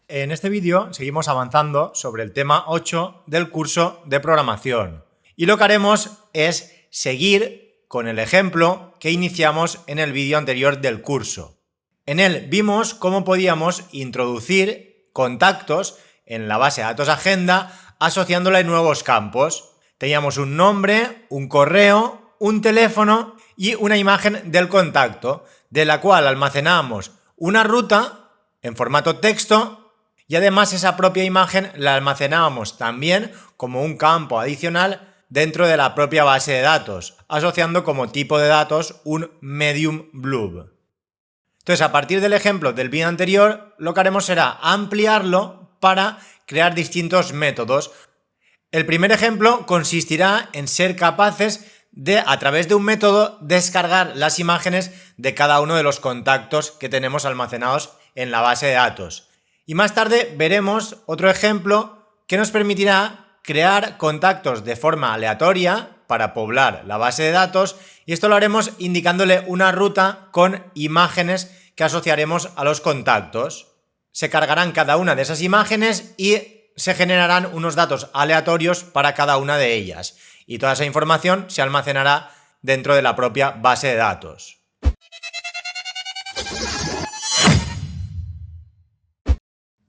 En este vídeo seguimos avanzando sobre el tema 8 del curso de programación y lo que haremos es seguir con el ejemplo que iniciamos en el vídeo anterior del curso. En él vimos cómo podíamos introducir contactos en la base de datos Agenda asociándola en nuevos campos. Teníamos un nombre, un correo, un teléfono y una imagen del contacto, de la cual almacenábamos una ruta en formato texto y además esa propia imagen la almacenábamos también como un campo adicional dentro de la propia base de datos, asociando como tipo de datos un medium blob. Entonces, a partir del ejemplo del vídeo anterior, lo que haremos será ampliarlo para crear distintos métodos. El primer ejemplo consistirá en ser capaces de, a través de un método, descargar las imágenes de cada uno de los contactos que tenemos almacenados en la base de datos. Y más tarde veremos otro ejemplo que nos permitirá crear contactos de forma aleatoria para poblar la base de datos, y esto lo haremos indicándole una ruta con imágenes que asociaremos a los contactos. Se cargarán cada una de esas imágenes y se generarán unos datos aleatorios para cada una de ellas, y toda esa información se almacenará dentro de la propia base de datos.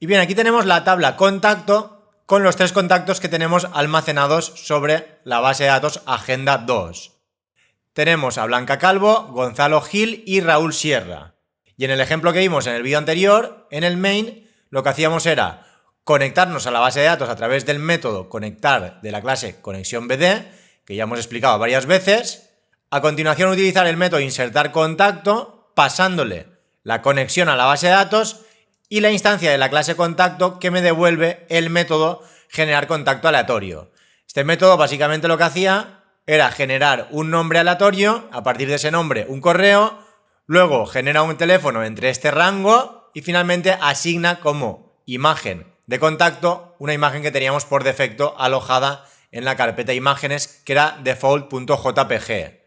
Y bien, aquí tenemos la tabla contacto con los tres contactos que tenemos almacenados sobre la base de datos Agenda 2. Tenemos a Blanca Calvo, Gonzalo Gil y Raúl Sierra. Y en el ejemplo que vimos en el vídeo anterior, en el main, lo que hacíamos era conectarnos a la base de datos a través del método conectar de la clase conexión_bd, que ya hemos explicado varias veces. A continuación utilizar el método insertar contacto, pasándole la conexión a la base de datos y la instancia de la clase contacto que me devuelve el método generar contacto aleatorio. Este método básicamente lo que hacía era generar un nombre aleatorio, a partir de ese nombre un correo, luego genera un teléfono entre este rango y finalmente asigna como imagen de contacto una imagen que teníamos por defecto alojada en la carpeta imágenes, que era default.jpg.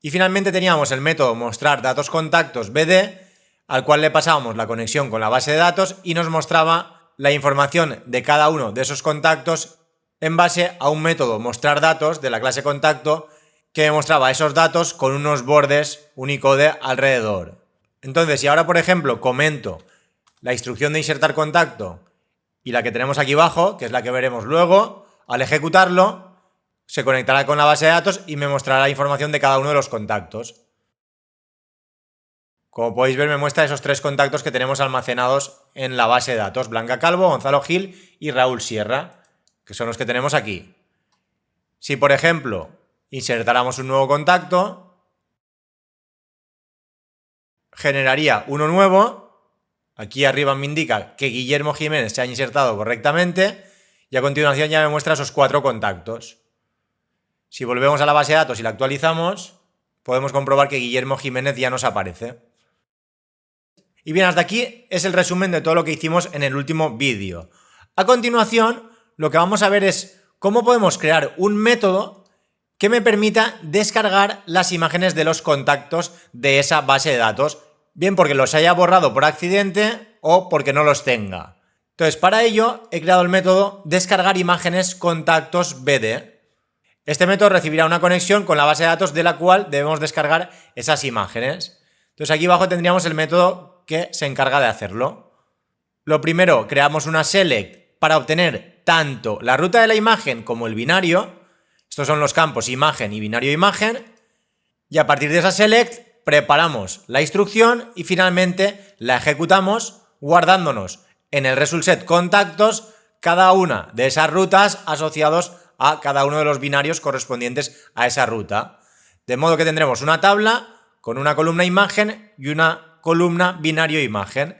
Y finalmente teníamos el método mostrar datos contactos bd, al cual le pasábamos la conexión con la base de datos y nos mostraba la información de cada uno de esos contactos en base a un método mostrar datos de la clase contacto que mostraba esos datos con unos bordes Unicode alrededor. Entonces, si ahora por ejemplo comento la instrucción de insertar contacto y la que tenemos aquí abajo, que es la que veremos luego, al ejecutarlo se conectará con la base de datos y me mostrará la información de cada uno de los contactos. Como podéis ver, me muestra esos tres contactos que tenemos almacenados en la base de datos: Blanca Calvo, Gonzalo Gil y Raúl Sierra, que son los que tenemos aquí. Si, por ejemplo, insertáramos un nuevo contacto, generaría uno nuevo. Aquí arriba me indica que Guillermo Jiménez se ha insertado correctamente y a continuación ya me muestra esos cuatro contactos. Si volvemos a la base de datos y la actualizamos, podemos comprobar que Guillermo Jiménez ya nos aparece. Y bien, hasta aquí es el resumen de todo lo que hicimos en el último vídeo. A continuación, lo que vamos a ver es cómo podemos crear un método que me permita descargar las imágenes de los contactos de esa base de datos, bien porque los haya borrado por accidente o porque no los tenga. Entonces, para ello he creado el método descargar imágenes contactos bd. Este método recibirá una conexión con la base de datos de la cual debemos descargar esas imágenes. Entonces, aquí abajo tendríamos el método que se encarga de hacerlo. Lo primero, creamos una select para obtener tanto la ruta de la imagen como el binario. Estos son los campos imagen y binario imagen. Y a partir de esa select preparamos la instrucción y finalmente la ejecutamos guardándonos en el result set contactos cada una de esas rutas asociados a cada uno de los binarios correspondientes a esa ruta. De modo que tendremos una tabla con una columna imagen y una columna binario imagen.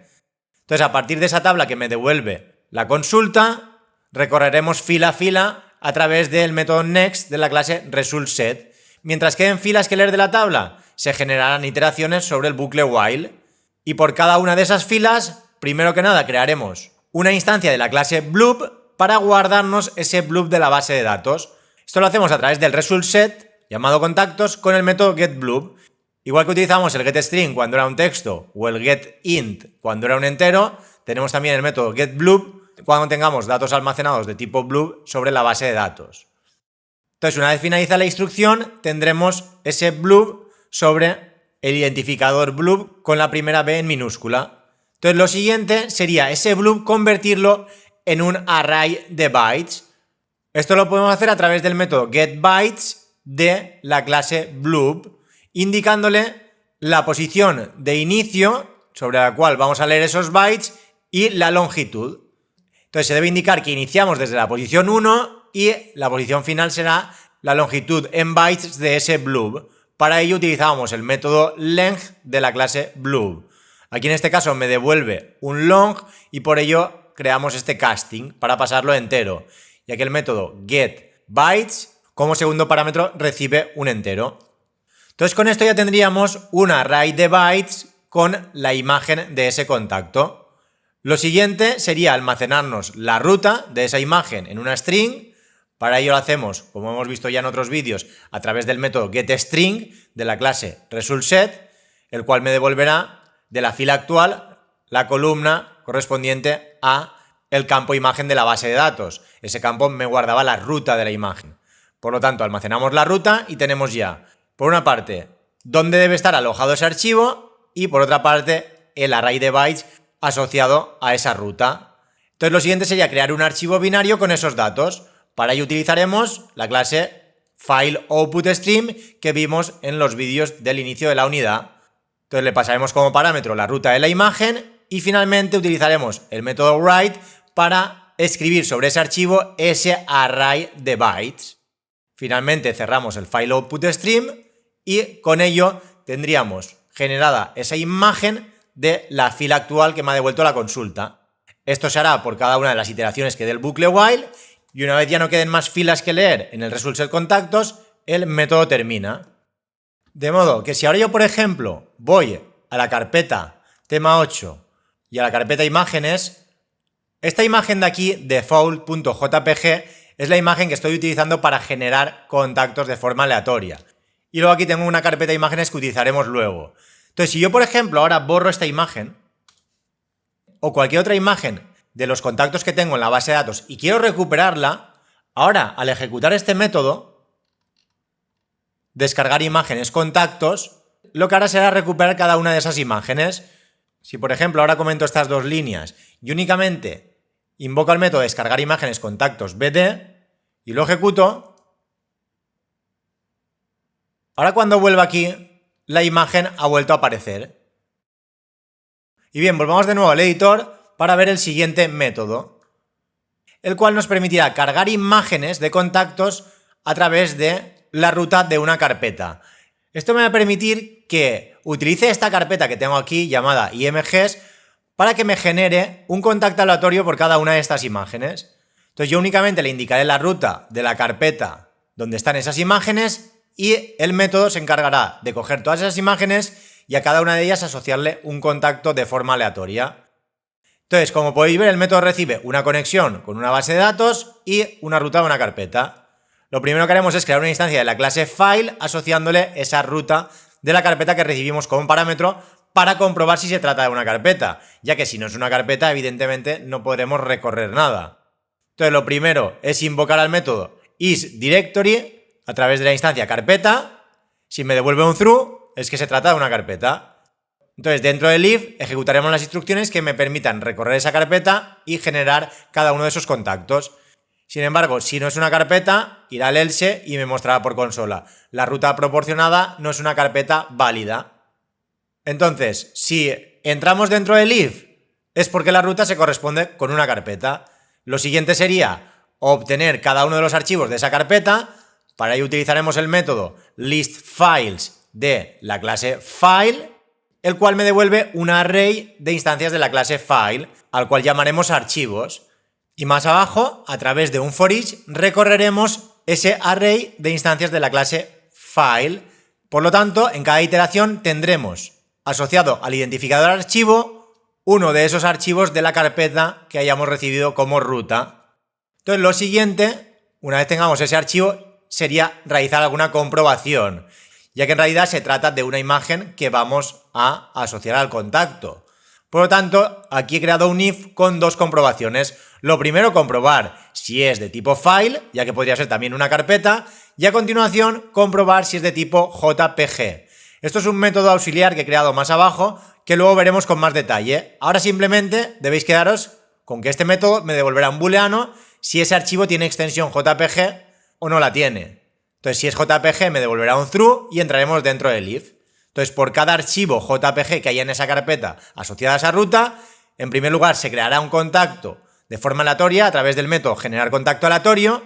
Entonces, a partir de esa tabla que me devuelve la consulta, recorreremos fila a fila a través del método next de la clase resultSet. Mientras queden filas que leer de la tabla, se generarán iteraciones sobre el bucle while. Y por cada una de esas filas, primero que nada crearemos una instancia de la clase blob para guardarnos ese blob de la base de datos. Esto lo hacemos a través del resultSet, llamado contactos, con el método getBlob. Igual que utilizamos el getString cuando era un texto o el getInt cuando era un entero, tenemos también el método getBlub cuando tengamos datos almacenados de tipo blub sobre la base de datos. Entonces, una vez finaliza la instrucción, tendremos ese blub sobre el identificador blub con la primera B en minúscula. Entonces, lo siguiente sería ese blub convertirlo en un array de bytes. Esto lo podemos hacer a través del método getBytes de la clase blub, indicándole la posición de inicio sobre la cual vamos a leer esos bytes y la longitud. Entonces se debe indicar que iniciamos desde la posición 1 y la posición final será la longitud en bytes de ese blub. Para ello utilizamos el método length de la clase blub. Aquí en este caso me devuelve un long y por ello creamos este casting para pasarlo entero, ya que el método getBytes como segundo parámetro recibe un entero. Entonces con esto ya tendríamos un array de bytes con la imagen de ese contacto. Lo siguiente sería almacenarnos la ruta de esa imagen en una string. Para ello lo hacemos, como hemos visto ya en otros vídeos, a través del método getString de la clase resultSet, el cual me devolverá de la fila actual la columna correspondiente a el campo imagen de la base de datos. Ese campo me guardaba la ruta de la imagen. Por lo tanto, almacenamos la ruta y tenemos ya, por una parte, dónde debe estar alojado ese archivo y por otra parte, el array de bytes asociado a esa ruta. Entonces lo siguiente sería crear un archivo binario con esos datos. Para ello utilizaremos la clase fileOutputStream que vimos en los vídeos del inicio de la unidad. Entonces le pasaremos como parámetro la ruta de la imagen y finalmente utilizaremos el método write para escribir sobre ese archivo ese array de bytes. Finalmente cerramos el fileOutputStream y con ello tendríamos generada esa imagen de la fila actual que me ha devuelto la consulta. Esto se hará por cada una de las iteraciones que dé el bucle while y una vez ya no queden más filas que leer en el resultSet contactos, el método termina. De modo que si ahora yo, por ejemplo, voy a la carpeta tema 8 y a la carpeta imágenes, esta imagen de aquí, default.jpg, es la imagen que estoy utilizando para generar contactos de forma aleatoria. Y luego aquí tengo una carpeta de imágenes que utilizaremos luego. Entonces, si yo, por ejemplo, ahora borro esta imagen o cualquier otra imagen de los contactos que tengo en la base de datos y quiero recuperarla, ahora, al ejecutar este método, descargar imágenes contactos, lo que hará será recuperar cada una de esas imágenes. Si, por ejemplo, ahora comento estas dos líneas y únicamente invoco el método descargar imágenes contactos bd y lo ejecuto, ahora cuando vuelva aquí, la imagen ha vuelto a aparecer. Y bien, volvamos de nuevo al editor para ver el siguiente método, el cual nos permitirá cargar imágenes de contactos a través de la ruta de una carpeta. Esto me va a permitir que utilice esta carpeta que tengo aquí llamada imgs para que me genere un contacto aleatorio por cada una de estas imágenes. Entonces yo únicamente le indicaré la ruta de la carpeta donde están esas imágenes y el método se encargará de coger todas esas imágenes y a cada una de ellas asociarle un contacto de forma aleatoria. Entonces, como podéis ver, el método recibe una conexión con una base de datos y una ruta de una carpeta. Lo primero que haremos es crear una instancia de la clase file asociándole esa ruta de la carpeta que recibimos como parámetro para comprobar si se trata de una carpeta, ya que si no es una carpeta, evidentemente no podremos recorrer nada. Entonces, lo primero es invocar al método isDirectory a través de la instancia carpeta. Si me devuelve un true, es que se trata de una carpeta. Entonces, dentro del if ejecutaremos las instrucciones que me permitan recorrer esa carpeta y generar cada uno de esos contactos. Sin embargo, si no es una carpeta, irá al else y me mostrará por consola: la ruta proporcionada no es una carpeta válida. Entonces, si entramos dentro del if, es porque la ruta se corresponde con una carpeta. Lo siguiente sería obtener cada uno de los archivos de esa carpeta. Para ello utilizaremos el método listFiles de la clase file, el cual me devuelve un array de instancias de la clase file, al cual llamaremos archivos. Y más abajo, a través de un for-each, recorreremos ese array de instancias de la clase file. Por lo tanto, en cada iteración tendremos asociado al identificador archivo uno de esos archivos de la carpeta que hayamos recibido como ruta. Entonces, lo siguiente, una vez tengamos ese archivo, sería realizar alguna comprobación, ya que en realidad se trata de una imagen que vamos a asociar al contacto. Por lo tanto, aquí he creado un if con dos comprobaciones. Lo primero, comprobar si es de tipo file, ya que podría ser también una carpeta, y a continuación, comprobar si es de tipo JPG. Esto es un método auxiliar que he creado más abajo, que luego veremos con más detalle. Ahora simplemente debéis quedaros con que este método me devolverá un booleano si ese archivo tiene extensión JPG o no la tiene. Entonces, si es JPG me devolverá un true y entraremos dentro del if. Entonces, por cada archivo JPG que haya en esa carpeta asociada a esa ruta, en primer lugar se creará un contacto de forma aleatoria a través del método generar contacto aleatorio.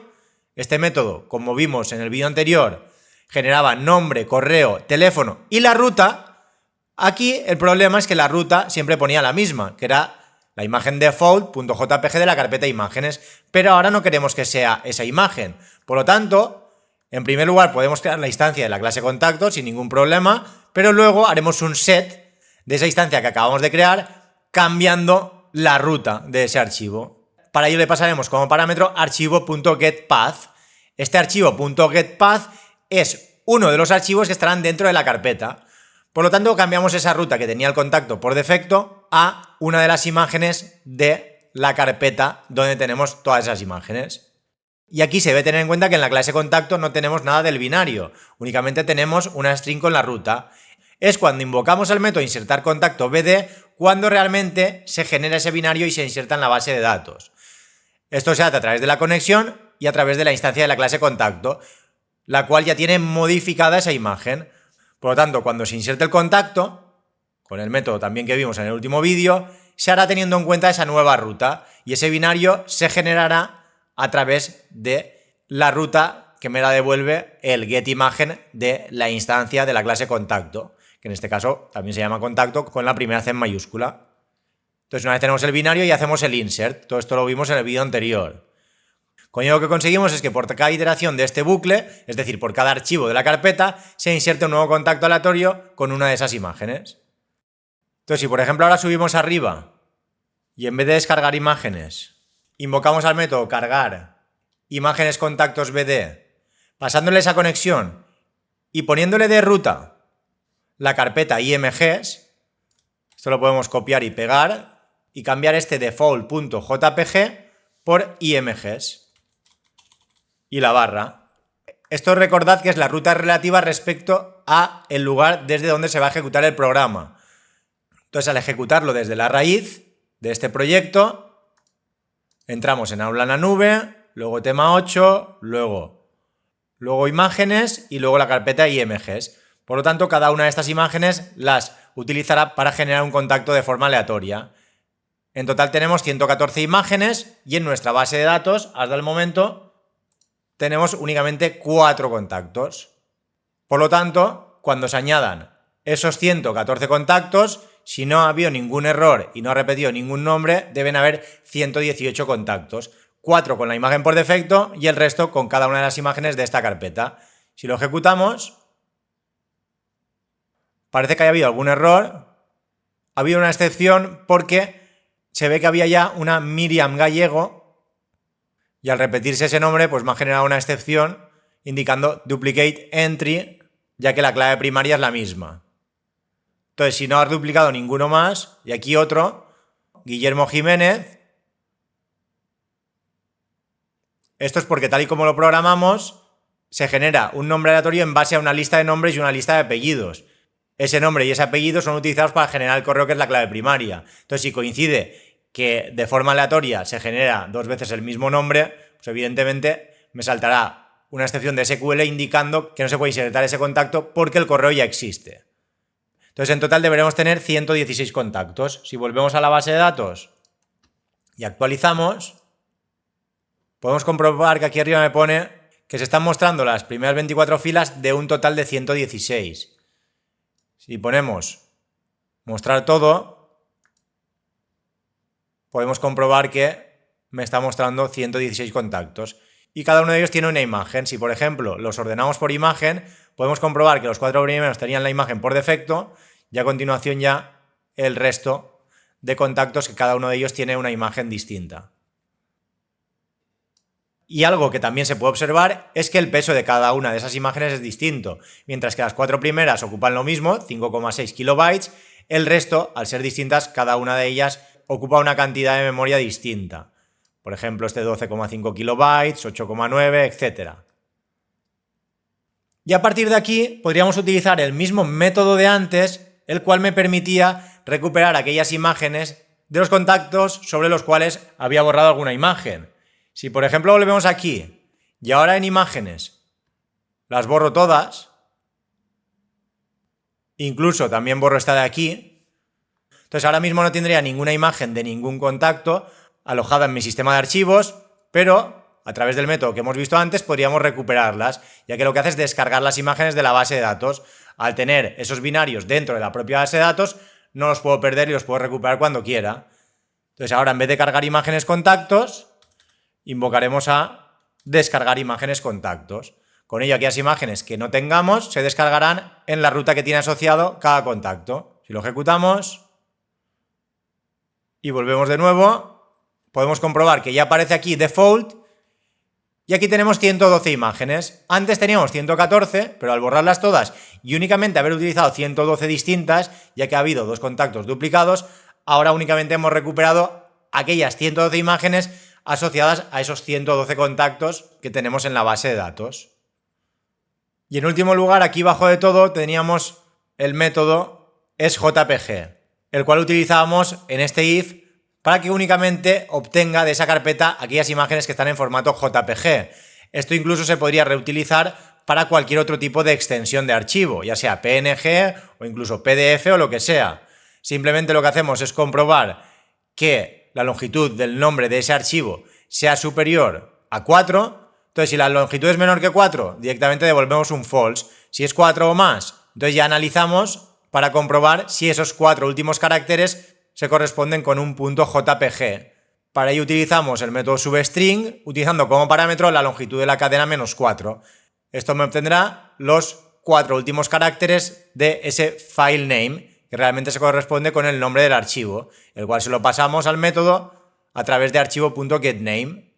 Este método, como vimos en el vídeo anterior, generaba nombre, correo, teléfono y la ruta. Aquí el problema es que la ruta siempre ponía la misma, que era la imagen default.jpg de la carpeta imágenes, pero ahora no queremos que sea esa imagen. Por lo tanto, en primer lugar podemos crear la instancia de la clase contacto sin ningún problema, pero luego haremos un set de esa instancia que acabamos de crear cambiando la ruta de ese archivo. Para ello le pasaremos como parámetro archivo.getPath. Este archivo.getPath es uno de los archivos que estarán dentro de la carpeta. Por lo tanto, cambiamos esa ruta que tenía el contacto por defecto a una de las imágenes de la carpeta donde tenemos todas esas imágenes. Y aquí se debe tener en cuenta que en la clase contacto no tenemos nada del binario, únicamente tenemos una string con la ruta. Es cuando invocamos el método insertar contacto bd cuando realmente se genera ese binario y se inserta en la base de datos. Esto se hace a través de la conexión y a través de la instancia de la clase contacto, la cual ya tiene modificada esa imagen. Por lo tanto, cuando se inserte el contacto, con el método también que vimos en el último vídeo, se hará teniendo en cuenta esa nueva ruta y ese binario se generará a través de la ruta que me la devuelve el getImagen de la instancia de la clase contacto, que en este caso también se llama contacto con la primera C en mayúscula. Entonces, una vez tenemos el binario y hacemos el insert. Todo esto lo vimos en el vídeo anterior. Con ello lo que conseguimos es que por cada iteración de este bucle, es decir, por cada archivo de la carpeta, se inserte un nuevo contacto aleatorio con una de esas imágenes. Entonces, si por ejemplo ahora subimos arriba y en vez de descargar imágenes, invocamos al método cargar imágenes contactos bd, pasándole esa conexión y poniéndole de ruta la carpeta imgs, esto lo podemos copiar y pegar y cambiar este default.jpg por imgs y la barra. Esto recordad que es la ruta relativa respecto a el lugar desde donde se va a ejecutar el programa. Entonces, al ejecutarlo desde la raíz de este proyecto, entramos en aula en la nube, luego tema 8, luego imágenes y luego la carpeta imgs. Por lo tanto, cada una de estas imágenes las utilizará para generar un contacto de forma aleatoria. En total tenemos 114 imágenes y en nuestra base de datos, hasta el momento, tenemos únicamente 4 contactos. Por lo tanto, cuando se añadan esos 114 contactos, si no ha habido ningún error y no ha repetido ningún nombre, deben haber 118 contactos. 4 con la imagen por defecto y el resto con cada una de las imágenes de esta carpeta. Si lo ejecutamos, parece que haya habido algún error. Ha habido una excepción porque se ve que había ya una Miriam Gallego y al repetirse ese nombre pues me ha generado una excepción indicando duplicate entry, ya que la clave primaria es la misma. Entonces, si no has duplicado ninguno más, y aquí otro, Guillermo Jiménez, esto es porque tal y como lo programamos, se genera un nombre aleatorio en base a una lista de nombres y una lista de apellidos. Ese nombre y ese apellido son utilizados para generar el correo que es la clave primaria. Entonces, si coincide que de forma aleatoria se genera 2 veces el mismo nombre, pues evidentemente me saltará una excepción de SQL indicando que no se puede insertar ese contacto porque el correo ya existe. Entonces, en total deberemos tener 116 contactos. Si volvemos a la base de datos y actualizamos, podemos comprobar que aquí arriba me pone que se están mostrando las primeras 24 filas de un total de 116. Si ponemos mostrar todo, podemos comprobar que me está mostrando 116 contactos. Y cada uno de ellos tiene una imagen. Si, por ejemplo, los ordenamos por imagen, podemos comprobar que los 4 primeros tenían la imagen por defecto y a continuación ya el resto de contactos que cada uno de ellos tiene una imagen distinta. Y algo que también se puede observar es que el peso de cada una de esas imágenes es distinto. Mientras que las 4 primeras ocupan lo mismo, 5,6 kilobytes, El resto, al ser distintas, cada una de ellas ocupa una cantidad de memoria distinta. Por ejemplo, este 12,5 kilobytes, 8,9, etc. Y a partir de aquí podríamos utilizar el mismo método de antes, el cual me permitía recuperar aquellas imágenes de los contactos sobre los cuales había borrado alguna imagen. Si por ejemplo volvemos aquí y ahora en imágenes las borro todas, incluso también borro esta de aquí, entonces ahora mismo no tendría ninguna imagen de ningún contacto alojada en mi sistema de archivos, pero a través del método que hemos visto antes podríamos recuperarlas, ya que lo que hace es descargar las imágenes de la base de datos. Al tener esos binarios dentro de la propia base de datos, no los puedo perder y los puedo recuperar cuando quiera. Entonces ahora, en vez de cargar imágenes contactos, invocaremos a descargar imágenes contactos. Con ello, aquellas imágenes que no tengamos se descargarán en la ruta que tiene asociado cada contacto. Si lo ejecutamos y volvemos de nuevo, podemos comprobar que ya aparece aquí default y aquí tenemos 112 imágenes. Antes teníamos 114, pero al borrarlas todas y únicamente haber utilizado 112 distintas, ya que ha habido dos contactos duplicados, ahora únicamente hemos recuperado aquellas 112 imágenes asociadas a esos 112 contactos que tenemos en la base de datos. Y en último lugar, aquí abajo de todo teníamos el método sjpg, el cual utilizábamos en este if para que únicamente obtenga de esa carpeta aquellas imágenes que están en formato JPG. Esto incluso se podría reutilizar para cualquier otro tipo de extensión de archivo, ya sea PNG o incluso PDF o lo que sea. Simplemente lo que hacemos es comprobar que la longitud del nombre de ese archivo sea superior a 4. Entonces, si la longitud es menor que 4, directamente devolvemos un false. Si es 4 o más, entonces ya analizamos para comprobar si esos 4 últimos caracteres se corresponden con un punto JPG. Para ello utilizamos el método substring, utilizando como parámetro la longitud de la cadena -4. Esto me obtendrá los 4 últimos caracteres de ese file name, que realmente se corresponde con el nombre del archivo, el cual se lo pasamos al método a través de archivo.getName.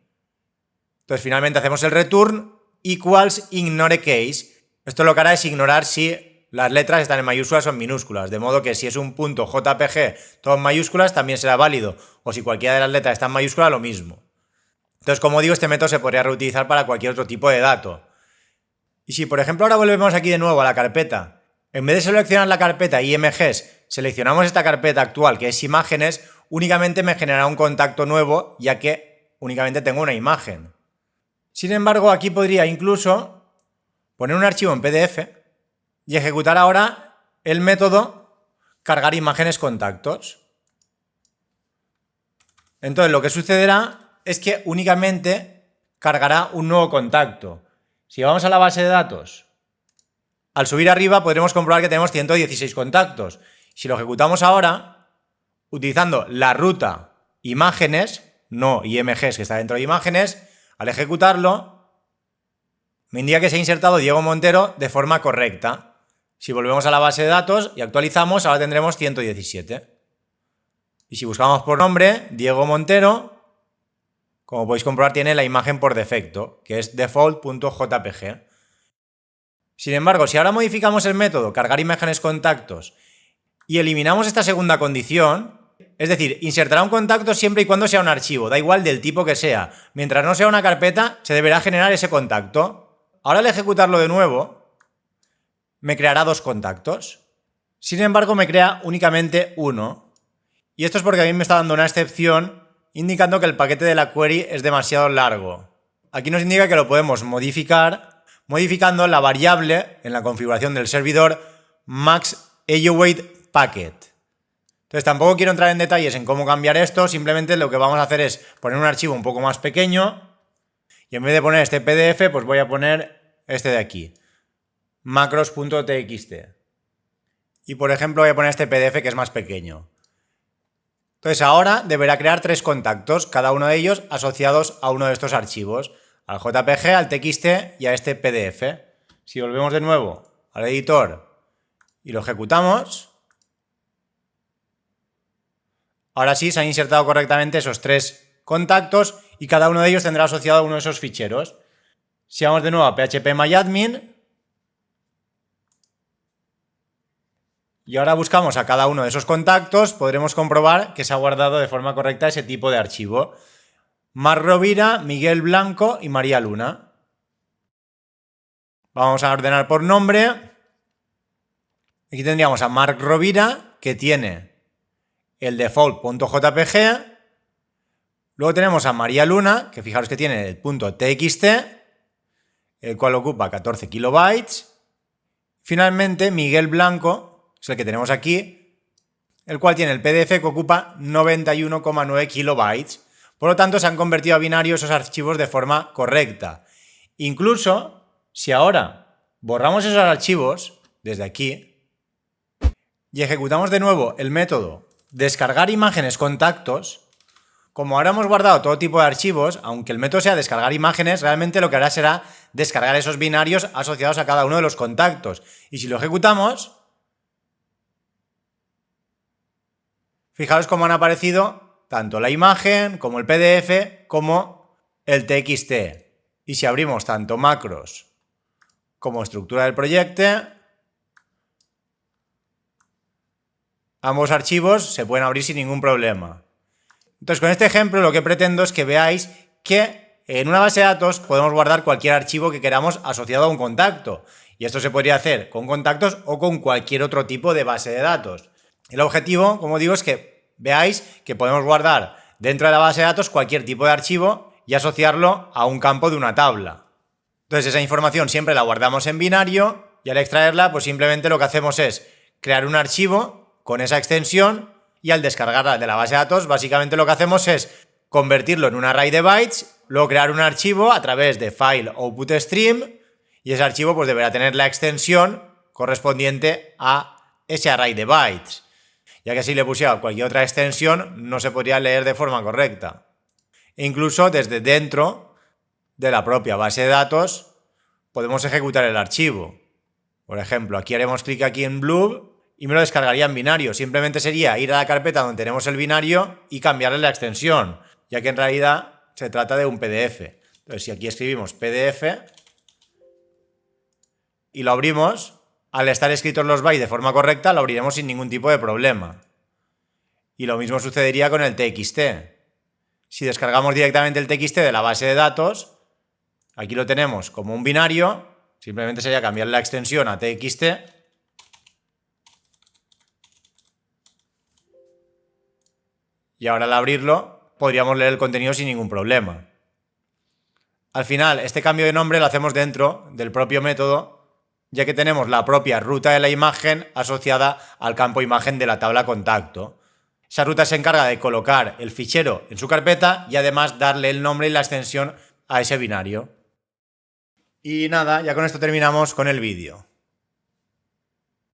Entonces finalmente hacemos el return equals ignore case. Esto lo que hará es ignorar si las letras están en mayúsculas o en minúsculas, de modo que si es un punto JPG todo en mayúsculas también será válido, o si cualquiera de las letras está en mayúscula, lo mismo. Entonces, como digo, este método se podría reutilizar para cualquier otro tipo de dato. Y si por ejemplo ahora volvemos aquí de nuevo a la carpeta, en vez de seleccionar la carpeta IMGs, seleccionamos esta carpeta actual que es imágenes, únicamente me generará un contacto nuevo, ya que únicamente tengo una imagen. Sin embargo, aquí podría incluso poner un archivo en PDF y ejecutar ahora el método cargar imágenes contactos. Entonces lo que sucederá es que únicamente cargará un nuevo contacto. Si vamos a la base de datos, al subir arriba podremos comprobar que tenemos 116 contactos. Si lo ejecutamos ahora, utilizando la ruta imágenes, no IMGs que está dentro de imágenes, al ejecutarlo, me indica que se ha insertado Diego Montero de forma correcta. Si volvemos a la base de datos y actualizamos, ahora tendremos 117. Y si buscamos por nombre, Diego Montero, como podéis comprobar, tiene la imagen por defecto, que es default.jpg. Sin embargo, si ahora modificamos el método cargar imágenes contactos y eliminamos esta segunda condición, es decir, insertará un contacto siempre y cuando sea un archivo, da igual del tipo que sea. Mientras no sea una carpeta, se deberá generar ese contacto. Ahora al ejecutarlo de nuevo, me creará dos contactos. Sin embargo, me crea únicamente uno. Y esto es porque a mí me está dando una excepción indicando que el paquete de la query es demasiado largo. Aquí nos indica que lo podemos modificar modificando la variable en la configuración del servidor maxAwait_packet. Entonces tampoco quiero entrar en detalles en cómo cambiar esto, simplemente lo que vamos a hacer es poner un archivo un poco más pequeño y en vez de poner este PDF, pues voy a poner este de aquí, macros.txt. Y por ejemplo voy a poner este PDF que es más pequeño. Entonces ahora deberá crear 3 contactos, cada uno de ellos asociados a uno de estos archivos, al JPG, al TXT y a este PDF. Si volvemos de nuevo al editor y lo ejecutamos, ahora sí se han insertado correctamente esos 3 contactos y cada uno de ellos tendrá asociado a uno de esos ficheros. Si vamos de nuevo a phpMyAdmin Y ahora buscamos a cada uno de esos contactos, podremos comprobar que se ha guardado de forma correcta ese tipo de archivo. Marc Rovira, Miguel Blanco y María Luna. Vamos a ordenar por nombre. Aquí tendríamos a Marc Rovira, que tiene el default.jpg. Luego tenemos a María Luna, que fijaros que tiene el .txt, el cual ocupa 14 kilobytes. Finalmente, Miguel Blanco, es el que tenemos aquí, el cual tiene el PDF que ocupa 91,9 kilobytes. Por lo tanto, se han convertido a binario esos archivos de forma correcta. Incluso, si ahora borramos esos archivos desde aquí y ejecutamos de nuevo el método descargar imágenes contactos, como ahora hemos guardado todo tipo de archivos, aunque el método sea descargar imágenes, realmente lo que hará será descargar esos binarios asociados a cada uno de los contactos. Y si lo ejecutamos, fijaros cómo han aparecido tanto la imagen, como el PDF, como el TXT. Y si abrimos tanto macros como estructura del proyecto, ambos archivos se pueden abrir sin ningún problema. Entonces, con este ejemplo lo que pretendo es que veáis que en una base de datos podemos guardar cualquier archivo que queramos asociado a un contacto. Y esto se podría hacer con contactos o con cualquier otro tipo de base de datos. El objetivo, como digo, es que veáis que podemos guardar dentro de la base de datos cualquier tipo de archivo y asociarlo a un campo de una tabla. Entonces, esa información siempre la guardamos en binario y al extraerla, pues simplemente lo que hacemos es crear un archivo con esa extensión. Y al descargarla de la base de datos, básicamente lo que hacemos es convertirlo en un array de bytes, luego crear un archivo a través de file output stream y ese archivo pues deberá tener la extensión correspondiente a ese array de bytes, ya que si le pusiera cualquier otra extensión no se podría leer de forma correcta. E incluso desde dentro de la propia base de datos podemos ejecutar el archivo. Por ejemplo, aquí haremos clic aquí en Blue y me lo descargaría en binario. Simplemente sería ir a la carpeta donde tenemos el binario y cambiarle la extensión, ya que en realidad se trata de un PDF. Entonces, si aquí escribimos PDF y lo abrimos, al estar escritos los bytes de forma correcta, lo abriremos sin ningún tipo de problema. Y lo mismo sucedería con el TXT. Si descargamos directamente el TXT de la base de datos, aquí lo tenemos como un binario, simplemente sería cambiar la extensión a TXT. Y ahora al abrirlo podríamos leer el contenido sin ningún problema. Al final, este cambio de nombre lo hacemos dentro del propio método, ya que tenemos la propia ruta de la imagen asociada al campo imagen de la tabla contacto. Esa ruta se encarga de colocar el fichero en su carpeta y además darle el nombre y la extensión a ese binario. Y nada, ya con esto terminamos con el vídeo.